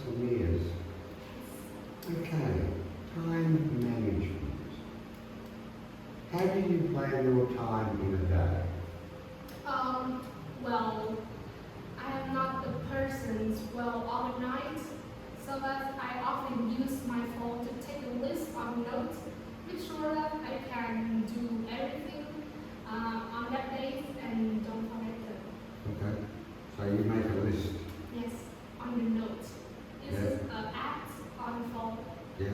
some years. Okay, time management. How do you plan your time in a day? Well, I am not the person well organized, so that I often use my phone to take a list of notes, make sure that I can do everything on that day and don't forget them. Okay, so you make a list. Yes, on the notes. This is an app on the phone. Yeah.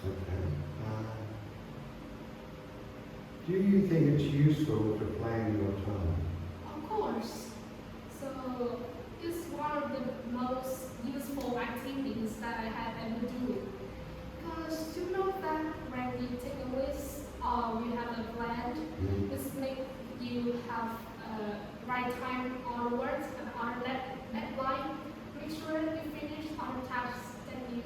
Okay. Do you think it's useful to plan your time? Of course. So it's one of the most useful activities that I have ever do. Because you know that when you take a list or you have a plan, this makes you have right time onwards and on that deadline. Make sure that you finish all the tasks that you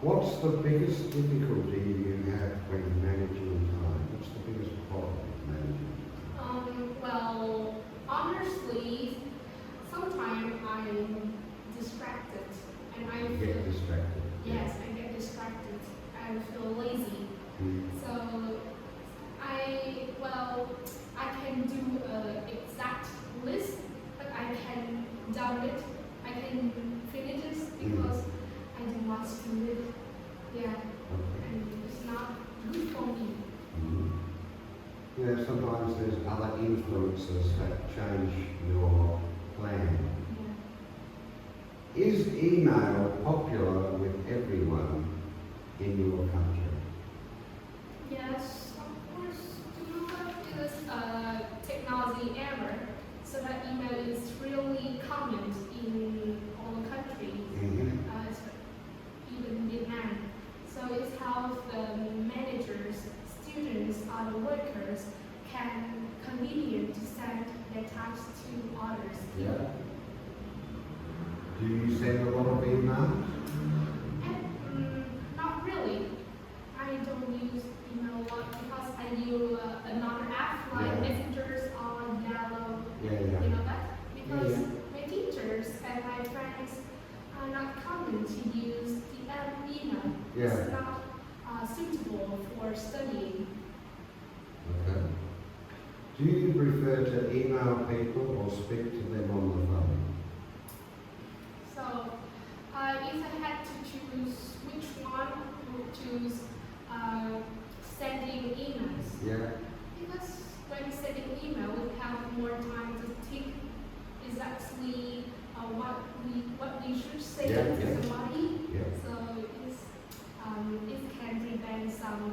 What's the biggest difficulty you have when managing time? What's the biggest problem with managing time? Well, honestly, sometimes I'm distracted and I You feel get distracted. yes, I get distracted. I feel lazy. So I can do an exact list, but I can done it. I can finish it because I don't want to do it. Yeah, and it's not good for me. Yeah, sometimes there's other influences that change your plan. Yeah. Is email popular with everyone in your country? Yes, of course. You know what? It is a technology era, so that email is really common in all the countries, even Vietnam. So it's how the managers, students, or the workers can convenient to send their tasks to others. Yeah. Do you send a lot of emails? Not really. I don't use email a lot because I use another app like Messengers or Yellow. You know that? Because my teachers and my friends are not common to use the email. It's not suitable for studying. Okay. Do you prefer to email people or speak to them on the phone? So, if I had to choose which one, I would choose sending emails. Yeah. Because when sending email, we have more time to think exactly what we should say to somebody. So it can prevent some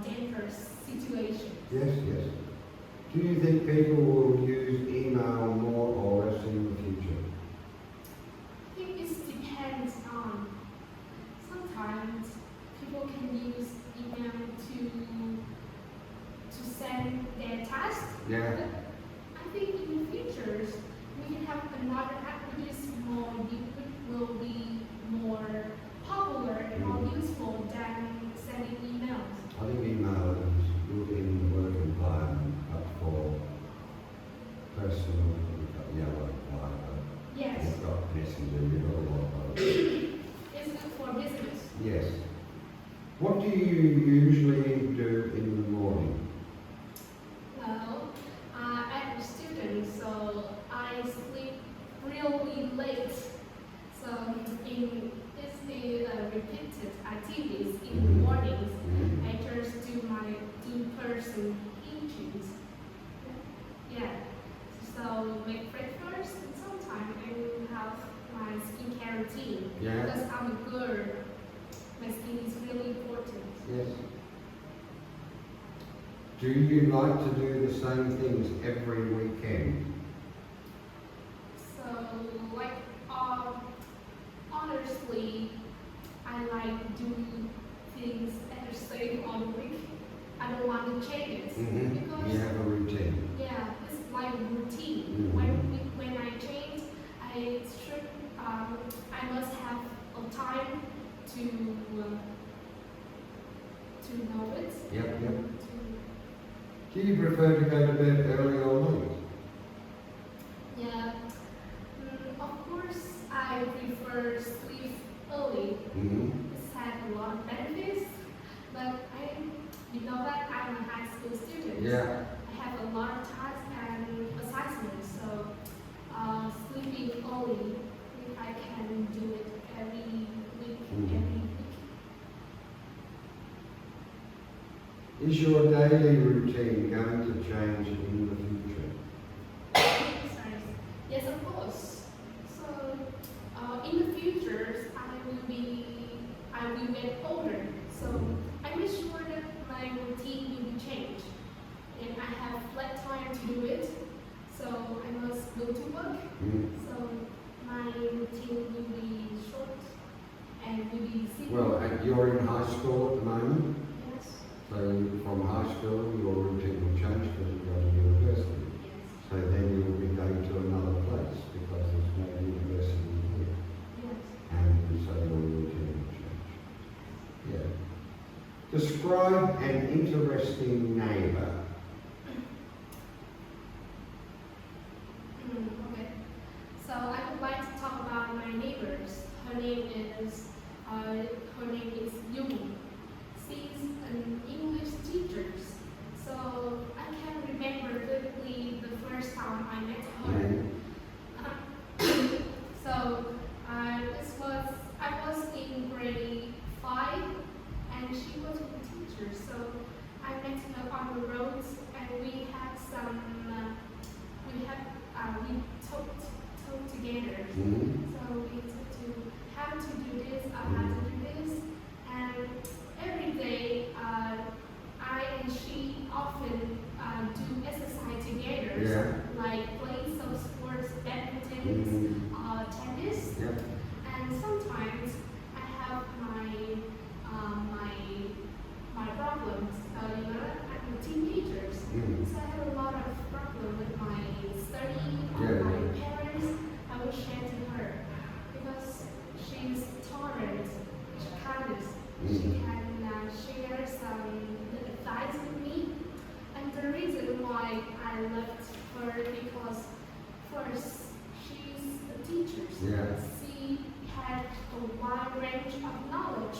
dangerous situations. Yes. Do you think people will use email more or less in the future? I think it depends on. Sometimes people can use email to send their tasks. Yeah. I think in the future we can have another app which will be more popular and more useful than sending emails. I think email is good in the work environment, but for personal, you've got Yellow, Yes. you've got Messenger, you've got a lot of those. It's good for business. Yes. What do you usually do in the morning? Well, I'm a student, so I sleep really late. So it's the repeated activities in the mornings. I just do my in-person teachings. Yeah. So make breakfast and sometimes I will have my skincare routine. Yeah. Because I'm a girl, my skin is really important. Yes. Do you like to do the same things every weekend? So, like, honestly, I like doing things at the same on the week. I don't want to change it because You have a routine. yeah, it's like a routine. When I change, I must have a time to know it. Yep. Do you prefer to go to bed early or late? Yeah. Of course, I prefer sleep early. Mm-hmm. It's had a lot of benefits, but you know that I'm a high school student. Yeah. I have a lot of tasks and assignments, so sleeping early, if I can do it every week, Is your daily routine going to change in the future? Sorry. Yes, of course. So, in the future, I will get older. So, I make sure that my routine will be changed, and I have flat time to do it. So, I must go to work. So, my routine will be short and will be simple. Well, you're in high school at the moment, Yes. so from high school your routine will change because you go to university. Yes. So then you will be going to another place because there's no university here. Yes. And so your routine will change. Yeah. Describe an interesting neighbour. Okay. So I would like to talk about my neighbors. Her name is Yumi. She's an English teacher. So I can remember vividly the first time I met her. So I was in grade 5 and she was a teacher. So I met her on the roads and we talked together. So we talked to how to do this, how to do this, and every day I and she often do exercise together, Yeah. like playing some sports, badminton, tennis, and sometimes I have my problems. I'm a teenager, so I have a lot of problems with my study or my parents. I will share to her because she's tolerant, she's kind. She can share some advice with me. And the reason why I left her because first she's a teacher. Yeah. She had a wide range of knowledge.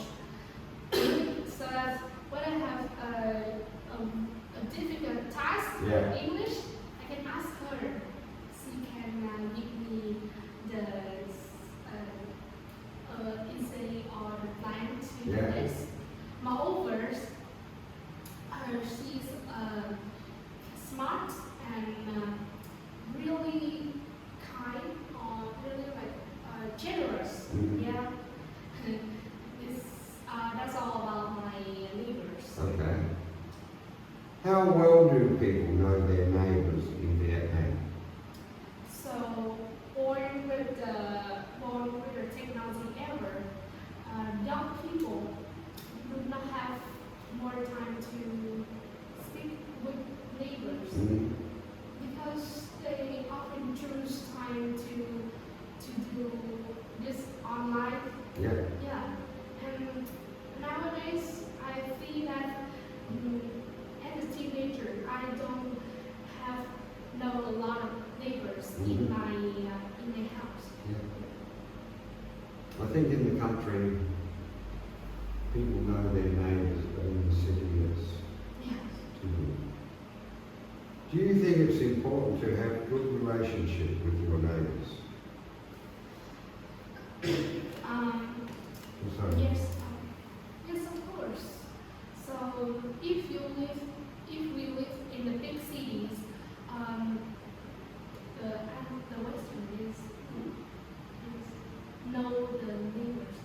So that when I have a difficult task in English, I can ask her. She can give me the essay or the plan to this. Moreover, she's smart and really kind or really generous. Yeah. That's all about my neighbors. Okay. How well do people know their neighbours in Vietnam? So, born with the technology ever, young people do not have more time to speak with neighbors because they often choose time to do this online. Yeah. And nowadays, I feel that as a teenager, I don't know a lot of neighbors in my house. I think in the country, people know their neighbours, but in the city it's too good. Do you think it's important to have good relationship with your neighbours? Yes, of course. So if we live in the big cities, the Western is know the neighbors.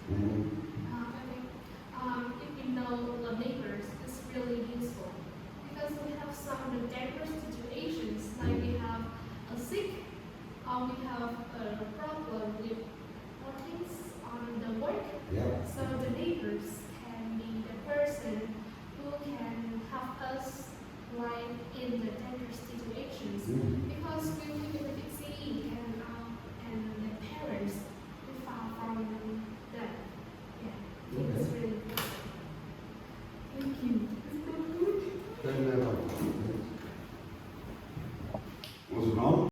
If you know the neighbors, it's really useful because we have some diverse situations, like we have a sick, or we have a problem with things on the work. So the neighbors